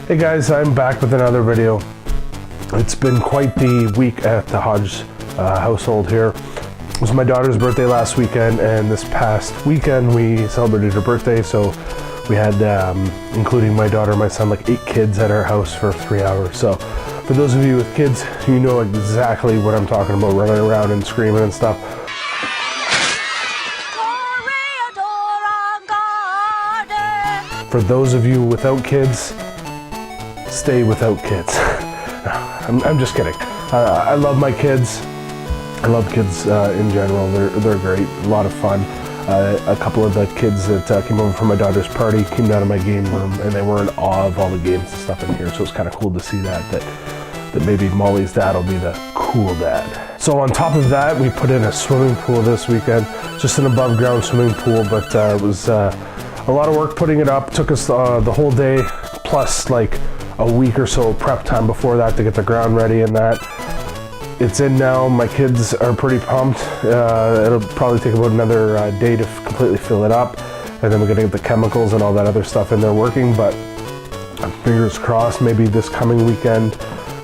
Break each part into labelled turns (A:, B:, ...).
A: Hey guys, I'm back with another video. It's been quite the week at the Hodge household here. It was my daughter's birthday last weekend, and this past weekend we celebrated her birthday, so we had, including my daughter and my son, like 8 kids at our house for 3 hours. So for those of you with kids, you know exactly what I'm talking about, running around and screaming and stuff. For those of you without kids, stay without kids. I'm just kidding. I love my kids. I love kids in general. They're great, a lot of fun. A couple of the kids that came over for my daughter's party came down to my game room, and they were in awe of all the games and stuff in here. So it's kind of cool to see that maybe Molly's dad will be the cool dad. So on top of that, we put in a swimming pool this weekend, just an above ground swimming pool, but it was a lot of work putting it up. Took us the whole day, plus like a week or so prep time before that to get the ground ready and that. It's in now. My kids are pretty pumped. It'll probably take about another day to completely fill it up, and then we're gonna get the chemicals and all that other stuff in there working, but fingers crossed, maybe this coming weekend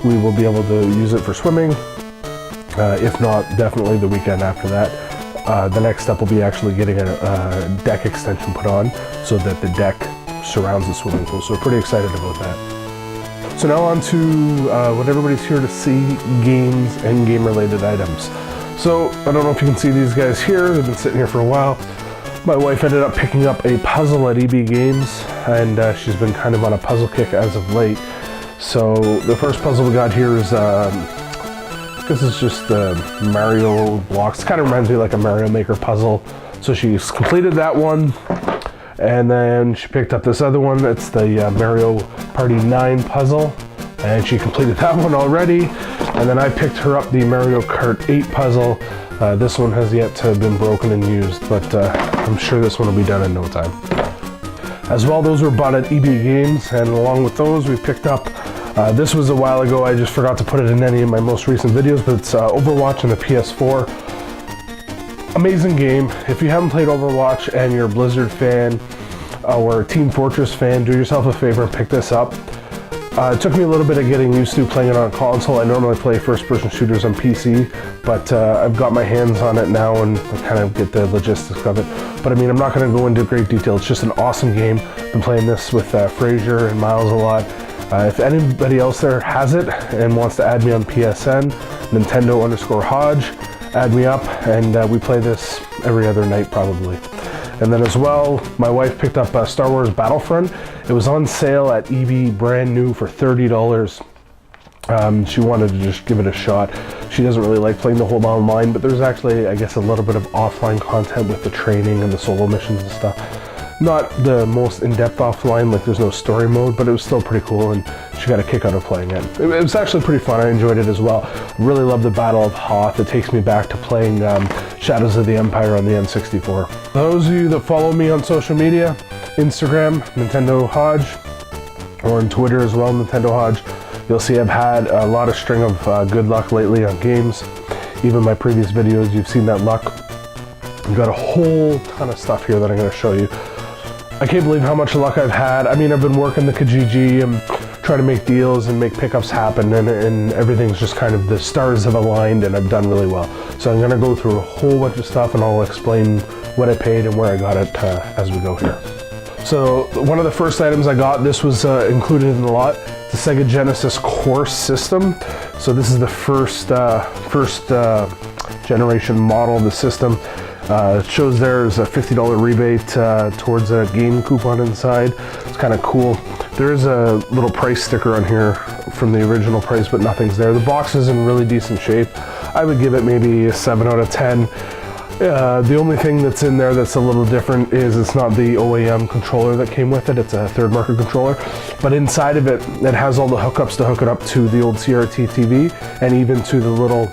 A: we will be able to use it for swimming. If not, definitely the weekend after that. The next step will be actually getting a deck extension put on so that the deck surrounds the swimming pool, so we're pretty excited about that. So now on to what everybody's here to see, games and game-related items. So I don't know if you can see these guys here. They've been sitting here for a while. My wife ended up picking up a puzzle at EB Games, and she's been kind of on a puzzle kick as of late. So the first puzzle we got here is, this is just Mario blocks. It kind of reminds me like a Mario Maker puzzle. So she's completed that one. And then she picked up this other one. It's the Mario Party 9 puzzle, and she completed that one already. And then I picked her up the Mario Kart 8 puzzle. This one has yet to have been broken and used, but I'm sure this one will be done in no time. As well, those were bought at EB Games, and along with those, we picked up, this was a while ago, I just forgot to put it in any of my most recent videos, but it's Overwatch on the PS4. Amazing game. If you haven't played Overwatch and you're a Blizzard fan or a Team Fortress fan, do yourself a favor and pick this up. It took me a little bit of getting used to playing it on console. I normally play first-person shooters on PC, but I've got my hands on it now and I kind of get the logistics of it. But I mean, I'm not going to go into great detail. It's just an awesome game. I've been playing this with Fraser and Miles a lot. If anybody else there has it and wants to add me on PSN, Nintendo_Hodge, add me up, and we play this every other night probably. And then as well, my wife picked up Star Wars Battlefront. It was on sale at EB, brand new for $30. She wanted to just give it a shot. She doesn't really like playing the whole online, but there's actually, I guess, a little bit of offline content with the training and the solo missions and stuff. Not the most in-depth offline, like there's no story mode, but it was still pretty cool, and she got a kick out of playing it. It was actually pretty fun. I enjoyed it as well. Really love the Battle of Hoth. It takes me back to playing Shadows of the Empire on the N64. Those of you that follow me on social media, Instagram, Nintendo Hodge, or on Twitter as well, Nintendo Hodge, you'll see I've had a lot of string of good luck lately on games. Even my previous videos, you've seen that luck. I've got a whole ton of stuff here that I'm going to show you. I can't believe how much luck I've had. I mean, I've been working the Kijiji and trying to make deals and make pickups happen, and everything's just kind of, the stars have aligned and I've done really well. So I'm gonna go through a whole bunch of stuff and I'll explain what I paid and where I got it as we go here. So one of the first items I got, this was included in the lot, the Sega Genesis Course system. So this is the first generation model of the system. It shows there's a $50 rebate towards a game coupon inside. It's kind of cool. There is a little price sticker on here from the original price, but nothing's there. The box is in really decent shape. I would give it maybe a 7 out of 10. The only thing that's in there that's a little different is it's not the OEM controller that came with it. It's a third market controller. But inside of it, it has all the hookups to hook it up to the old CRT TV and even to the little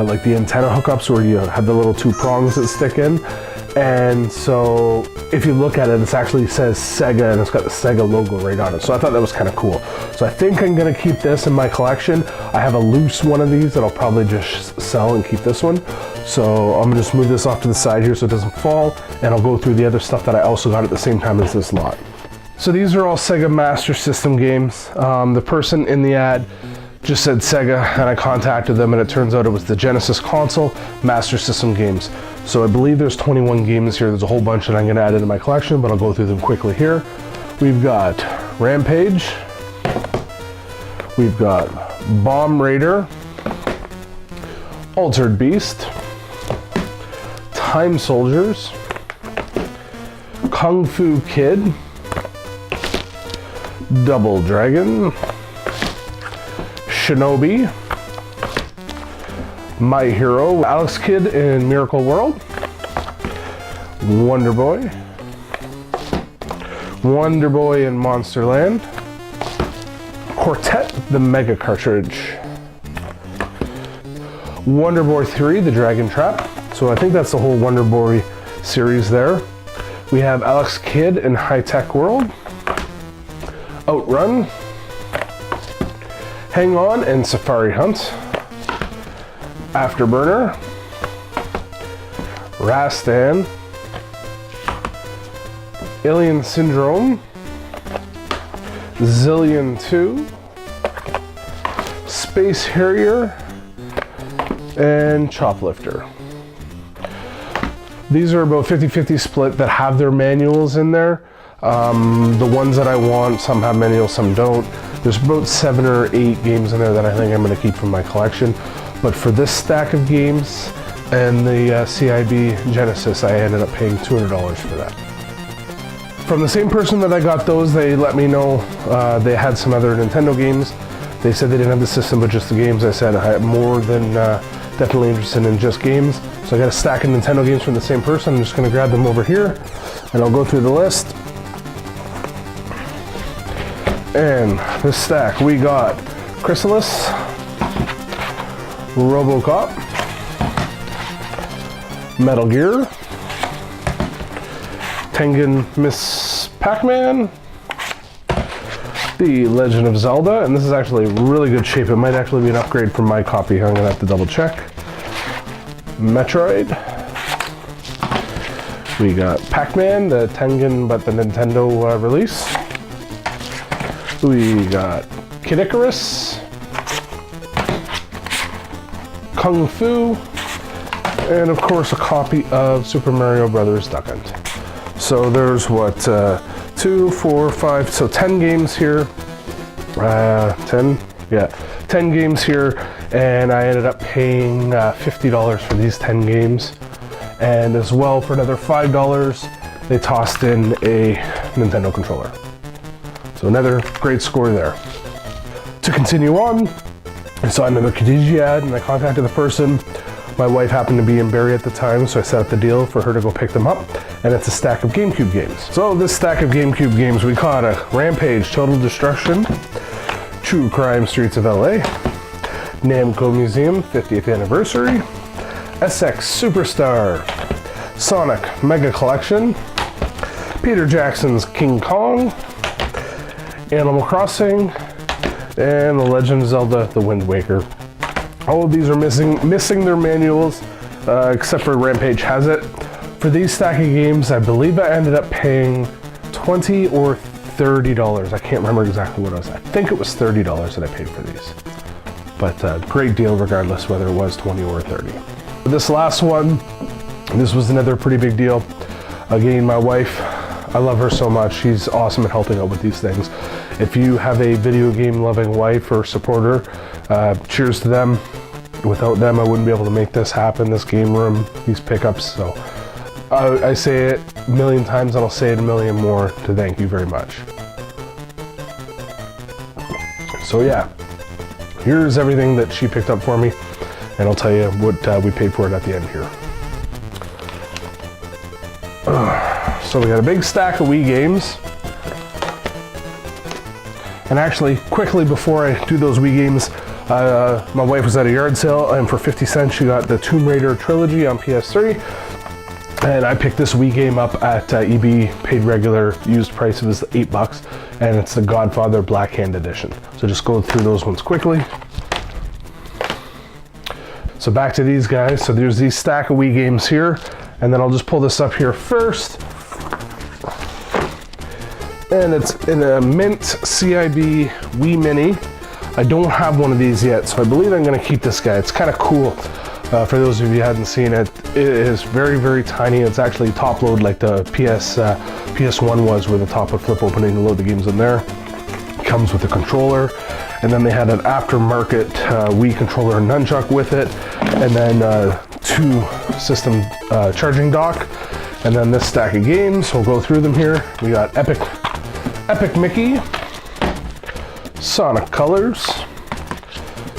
A: like the antenna hookups where you have the little 2 prongs that stick in. And so if you look at it, it actually says Sega and it's got the Sega logo right on it. So I thought that was kind of cool. So I think I'm gonna keep this in my collection. I have a loose one of these that I'll probably just sell and keep this one. So I'm gonna just move this off to the side here so it doesn't fall, and I'll go through the other stuff that I also got at the same time as this lot. So these are all Sega Master System games. The person in the ad just said Sega, and I contacted them, and it turns out it was the Genesis console Master System games. So I believe there's 21 games here. There's a whole bunch that I'm gonna add into my collection, but I'll go through them quickly here. We've got Rampage. We've got Bomb Raider. Altered Beast. Time Soldiers. Kung Fu Kid. Double Dragon. Shinobi. My Hero, Alex Kidd in Miracle World. Wonder Boy. Wonder Boy in Monsterland. Quartet, the Mega Cartridge. Wonder Boy 3, the Dragon Trap. So I think that's the whole Wonder Boy series there. We have Alex Kidd in High Tech World. Outrun. Hang On and Safari Hunt. Afterburner. Rastan. Alien Syndrome. Zillion 2. Space Harrier. And Choplifter. These are about 50-50 split that have their manuals in there. The ones that I want, some have manuals, some don't. There's about 7 or 8 games in there that I think I'm going to keep from my collection. But for this stack of games and the CIB Genesis, I ended up paying $200 for that. From the same person that I got those, they let me know they had some other Nintendo games. They said they didn't have the system, but just the games. I said I'm more than definitely interested in just games. So I got a stack of Nintendo games from the same person. I'm just going to grab them over here, and I'll go through the list. And this stack, we got Chrysalis, RoboCop, Metal Gear, Tengen Miss Pac-Man, The Legend of Zelda, and this is actually really good shape. It might actually be an upgrade from my copy. I'm gonna have to double check. Metroid. We got Pac-Man, the Tengen but the Nintendo release. We got Kid Icarus, Kung Fu, and of course a copy of Super Mario Brothers Duck Hunt. So there's what, 2, 4, 5, so 10 games here. 10? Yeah, 10 games here, and I ended up paying $50 for these 10 games. And as well, for another $5, they tossed in a Nintendo controller. So another great score there. To continue on, I saw another Kijiji ad and I contacted the person. My wife happened to be in Barrie at the time, so I set up the deal for her to go pick them up. And it's a stack of GameCube games. So this stack of GameCube games, we caught a Rampage Total Destruction, True Crime Streets of LA, Namco Museum 50th Anniversary, SX Superstar, Sonic Mega Collection, Peter Jackson's King Kong, Animal Crossing, and The Legend of Zelda: The Wind Waker. All of these are missing their manuals, except for Rampage has it. For these stack of games, I believe I ended up paying $20 or $30. I can't remember exactly what it was. I think it was $30 that I paid for these. But great deal regardless whether it was 20 or 30. This last one, this was another pretty big deal. Again, my wife, I love her so much. She's awesome at helping out with these things. If you have a video game loving wife or supporter, cheers to them. Without them, I wouldn't be able to make this happen, this game room, these pickups. So I say it a million times and I'll say it a million more to thank you very much. So yeah, here's everything that she picked up for me, and I'll tell you what we paid for it at the end here. So we got a big stack of Wii games. And actually, quickly before I do those Wii games, my wife was at a yard sale, and for 50 cents she got the Tomb Raider trilogy on PS3. And I picked this Wii game up at EB, paid regular, used price, it was $8, and it's the Godfather Black Hand Edition. So just go through those ones quickly. So back to these guys. So there's these stack of Wii games here, and then I'll just pull this up here first. And it's in a mint CIB Wii Mini. I don't have one of these yet, so I believe I'm gonna keep this guy. It's kind of cool. For those of you who hadn't seen it, it is very, very tiny. It's actually top load like the PS1 was, where the top would flip open and load the games in there. It comes with a controller, and then they had an aftermarket Wii controller and nunchuck with it, and then 2 system charging dock, and then this stack of games. We'll go through them here. We got Epic Mickey, Sonic Colors,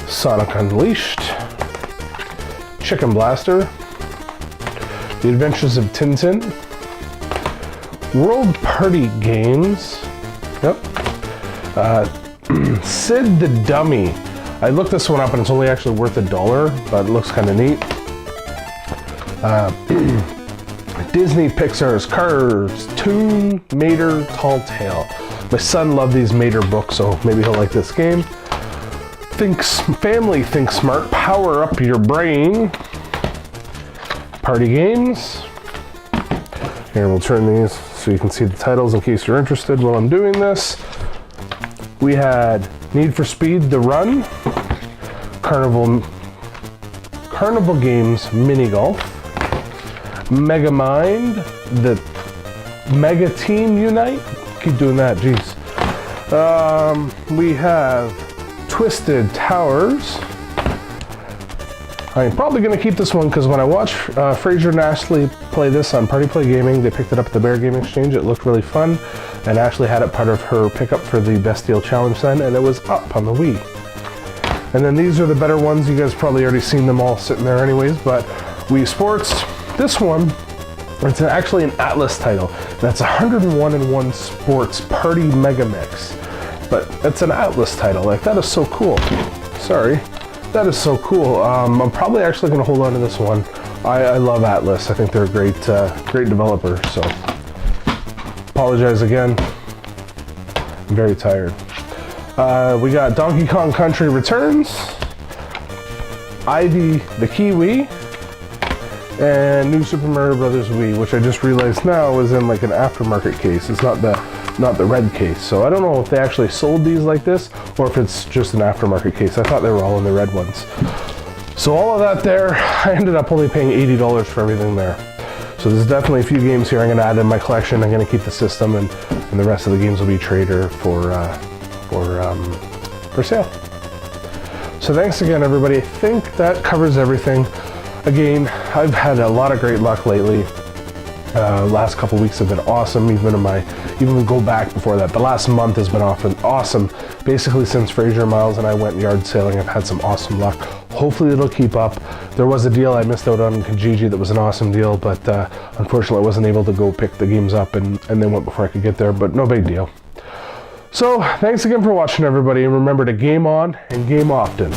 A: Sonic Unleashed, Chicken Blaster, The Adventures of Tintin, World Party Games, yep, Sid the Dummy. I looked this one up and it's only actually worth $1, but it looks kind of neat. Disney Pixar's Cars, Toon, Mater, Tall Tale. My son loved these Mater books, so maybe he'll like this game. Family Think Smart, Power Up Your Brain. Party Games. Here, we'll turn these so you can see the titles in case you're interested while I'm doing this. We had Need for Speed, The Run. Carnival Games, Mini Golf. Mega Mind, the Mega Team Unite. Keep doing that, jeez. We have Twisted Towers. I'm probably going to keep this one because when I watched Fraser and Ashley play this on Party Play Gaming, they picked it up at the Bear Game Exchange. It looked really fun, and Ashley had it part of her pickup for the Best Deal Challenge then, and it was up on the Wii. And then these are the better ones. You guys probably already seen them all sitting there anyways, but Wii Sports. This one, it's actually an Atlas title. That's 101 Sports Party Mega Mix. But it's an Atlas title. Like, that is so cool. Sorry. That is so cool. I'm probably actually going to hold on to this one. I love Atlas. I think they're a great developer. So, apologize again. I'm very tired. We got Donkey Kong Country Returns, Ivy the Kiwi, and New Super Mario Brothers Wii, which I just realized now is in like an aftermarket case. It's not the red case. So I don't know if they actually sold these like this or if it's just an aftermarket case. I thought they were all in the red ones. So all of that there, I ended up only paying $80 for everything there. So there's definitely a few games here I'm going to add in my collection. I'm going to keep the system, and the rest of the games will be trader for sale. So thanks again, everybody. I think that covers everything. Again, I've had a lot of great luck lately. Last couple weeks have been awesome. Even go back before that, the last month has been awesome. Basically, since Fraser, Miles, and I went yard sailing, I've had some awesome luck. Hopefully it'll keep up. There was a deal I missed out on Kijiji that was an awesome deal, but unfortunately I wasn't able to go pick the games up, and they went before I could get there, but no big deal. So thanks again for watching, everybody, and remember to game on and game often.